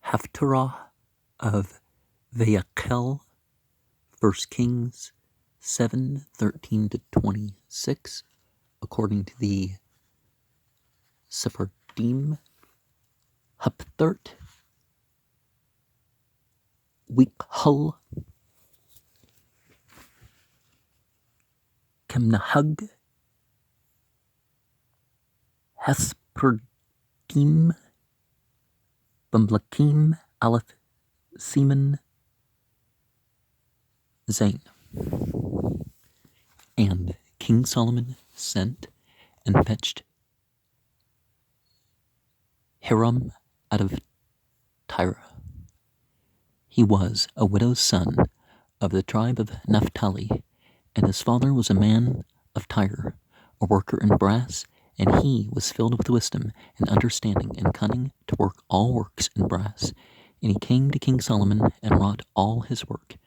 Haftarah of Vayakhel, 1 Kings 7:13-26, according to the Sephardim. Haftaroth, Vayakhel, Kemnahug, Sephardim, Bumlakim, Aleph, Seaman, Zain. And King Solomon sent and fetched Hiram out of Tyre. He was a widow's son of the tribe of Naphtali, and his father was a man of Tyre, a worker in brass, and he was filled with wisdom and understanding and cunning to work all works in brass. And he came to King Solomon and wrought all his work.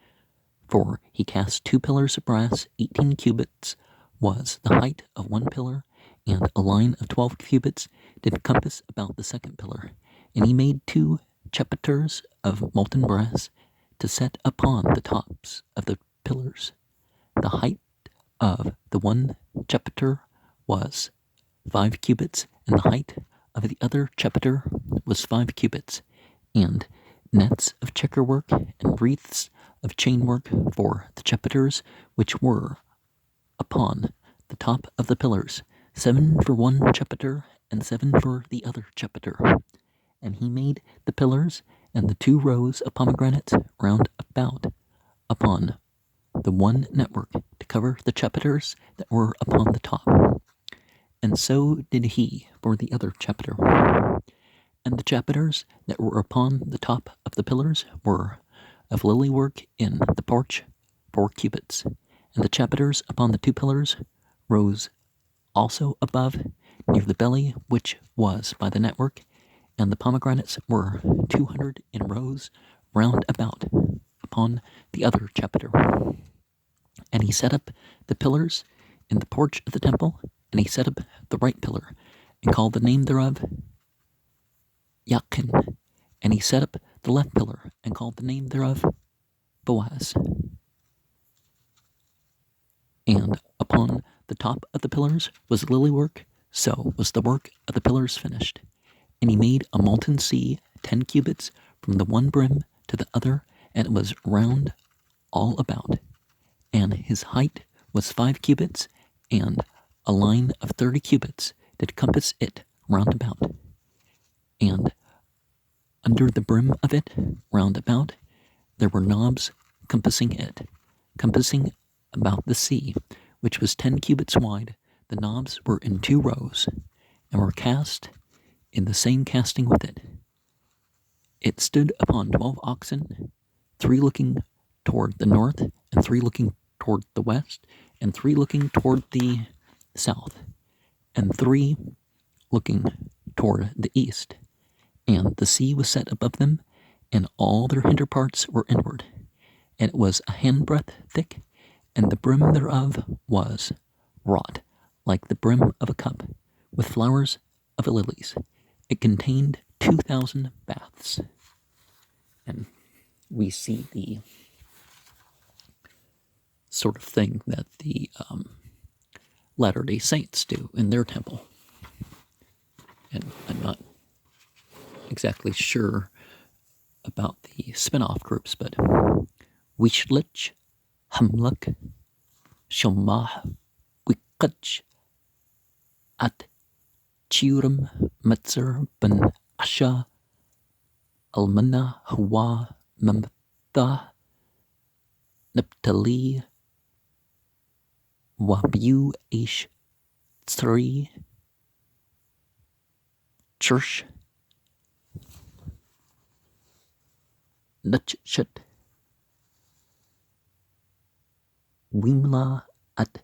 For he cast 2 pillars of brass, 18 cubits was the height of one pillar, and a line of 12 cubits did compass about the second pillar. And he made 2 chapiters of molten brass to set upon the tops of the pillars. The height of the one chapiter was 5 cubits, and the height of the other chapiter was 5 cubits, and nets of checker work and wreaths of chain work for the chapiters which were upon the top of the pillars, 7 for one chapiter and 7 for the other chapiter. And he made the pillars and the 2 rows of pomegranates round about upon the one network to cover the chapiters that were upon the top. And so did he for the other chapiter. And the chapiters that were upon the top of the pillars were of lily work in the porch, 4 cubits. And the chapiters upon the 2 pillars rose also above, near the belly which was by the network, and the pomegranates were 200 in rows round about upon the other chapiter. And he set up the pillars in the porch of the temple, and he set up the right pillar, and called the name thereof Vayakhel. And he set up the left pillar, and called the name thereof Boaz. And upon the top of the pillars was lily work, so was the work of the pillars finished. And he made a molten sea 10 cubits from the one brim to the other, and it was round all about. And his height was 5 cubits, and a line of 30 cubits did compass it round about. And under the brim of it round about there were knobs compassing it, compassing about the sea, which was 10 cubits wide. The knobs were in 2 rows, and were cast in the same casting with it. It stood upon 12 oxen, 3 looking toward the north, and 3 looking toward the west, and 3 looking toward the south, and 3 looking toward the east. And the sea was set above them, and all their hinder parts were inward. And it was a handbreadth thick, and the brim thereof was wrought like the brim of a cup, with flowers of lilies. It contained 2,000 baths. And we see the sort of thing that the Latter-day Saints do in their temple. And I'm not exactly sure about the spin-off groups, but Wishlich, Hamluk, Shomah, Wikach, At Chiram, Metzer, Ben Asha, Almana, Hawa, Memtha, Naphtali, Wabu, Ish, Tsri, Church, Nutchet, Wimla, At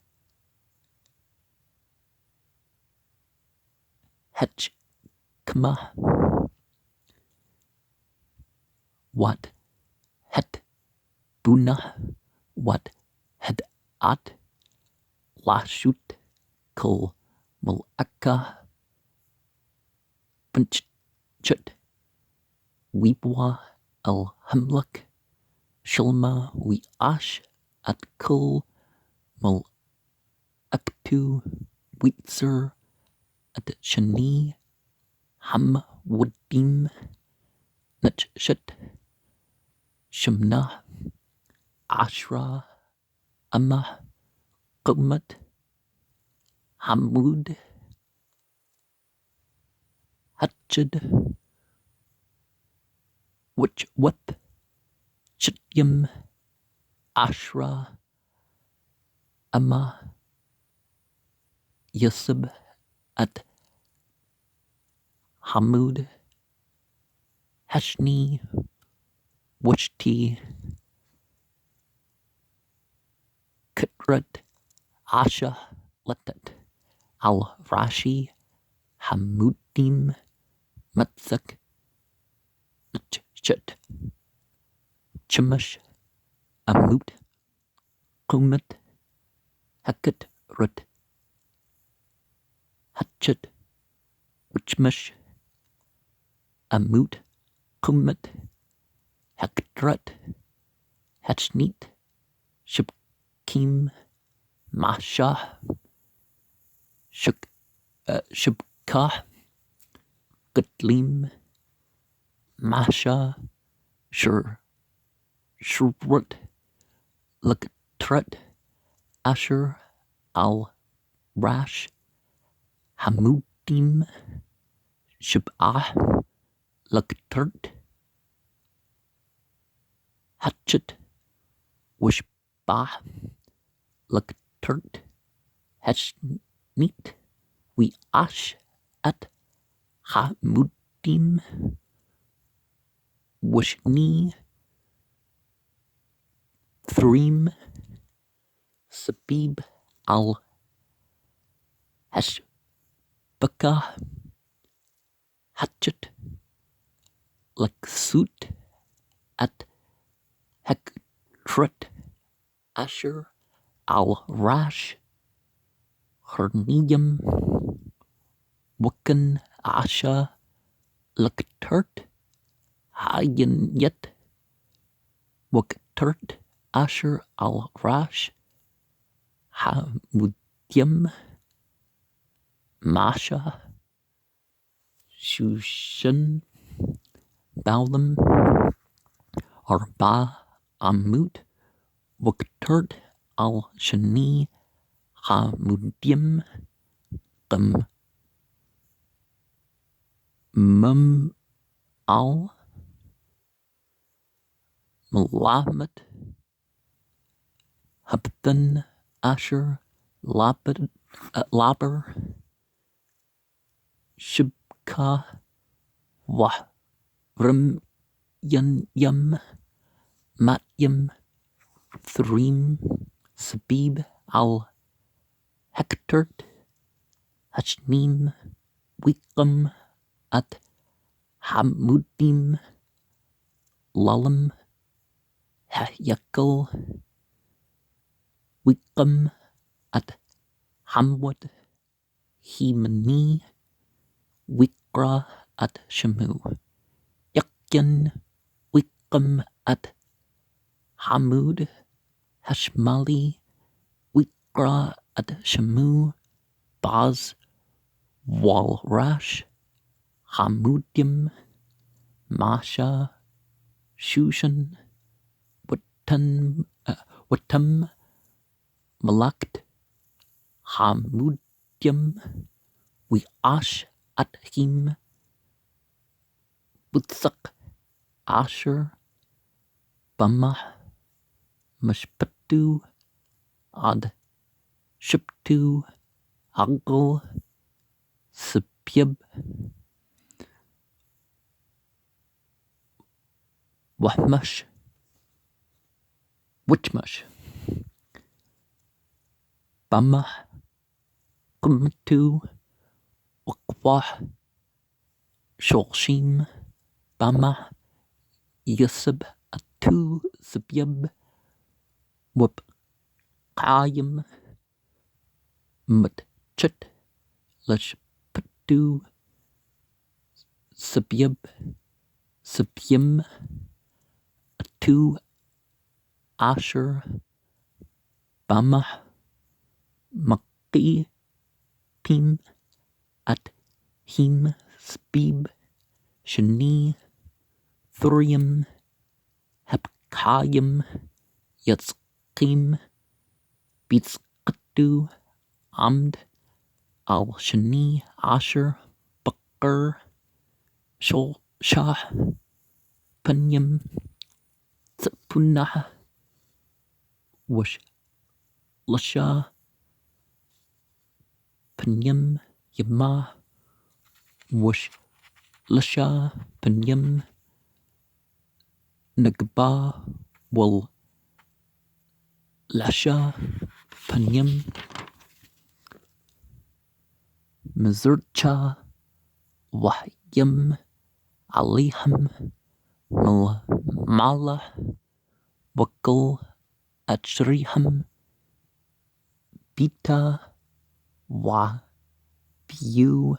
Hetchkma, Wat Het Buna, Wat Het At Lashut, Kul Mulaka, Bunchut, Wibwa al Hamlak Shilma we ash at kul mal aktu witzer at shani ham wudim nat shat shimna ashra amma qummat hamud hatchad which what chityam ashra amma yasib at hamud hashni wachti kitrat asha latat al rashi hamudim matsak chit chimish amut kumat hakat rut hatchet wichmish amut kumat hakatrat hatchnit shibkim masha shibkah gutlim masha shrut laktrat asher al rash hamudim shib'ah laktart hatchet wishbah laktart hashnit we ash at hamudim wishni threem sabib al hashbaka hatchet laksut at haktrat asher al rash herniyam wakan asha laktart hayan yet waktart asher al rash hamudyam masha shushan baulam arba amut waktart al shani hamudyam qam mum al malamat habtan asher laber shibka wahrim yam matyam threem sabib al hektart hashnim wikam at hamudim lalam Vayakhel wikam at hamwat himani wikra at shamu yakyan wikam at hamud hashmali wikra at shamu baz walrash hamudim masha shushan watam malakt hamudyam we ash at him butsak asher bama mashpatu ad shiptu agl sapyab wahmash witchmash bama kumtu wakwah shorshim bama yasab atu sabyab wab qayim matchet lash patu sabyab Sepim Atu Asher Bama Maki Pim At Him Spib Shani Thurium Hepkayim Yatskim Bitskatu Amd Al Shani Asher Bakr Shol Shah Panyam Tsapunah Wash Lasha Panyam Yama Wash Lasha Panyam Nagba Wal Lasha Panyam Mazurcha Wahyam Aliham Mala Wakal Achriham Bita Wa View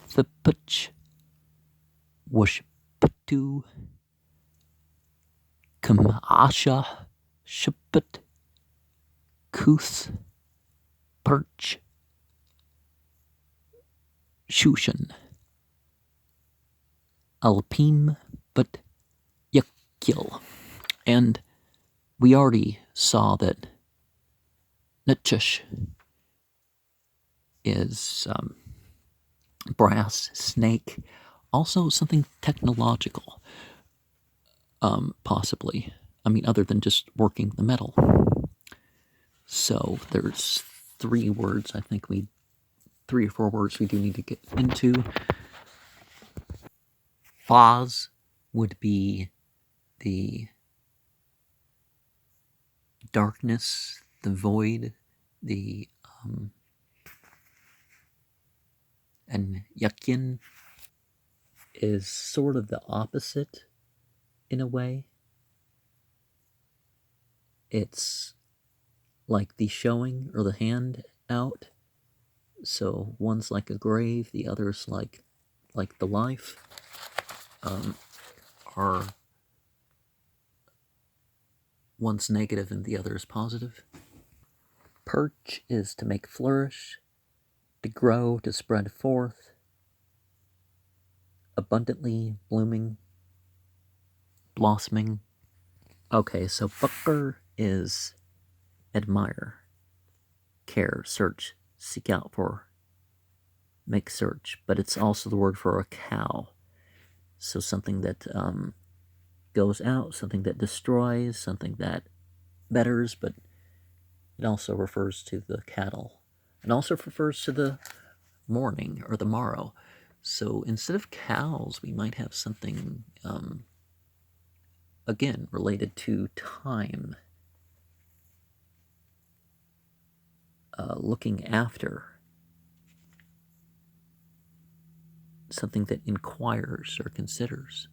Thipach Wash Patu Kamasha Shipit Kuth Perch Shushan Alpim but Yakhel. And we already saw that Netchush is brass, snake, also something technological, possibly. I mean, other than just working the metal. So there's 3 words, I think 3 or 4 words we do need to get into. Faz would be the darkness, the void, and Yakin is sort of the opposite in a way. It's like the showing or the hand out. So one's like a grave, the other's like the life. Are one's negative and the other is positive. Perch is to make flourish, to grow, to spread forth, abundantly blooming, blossoming. Okay, so Bakr is admire, care, search, seek out for, make search, but it's also the word for a cow. So something that goes out, something that destroys, something that betters, but it also refers to the cattle. It also refers to the morning or the morrow. So instead of cows, we might have something, again, related to time. Looking after. Something that inquires or considers.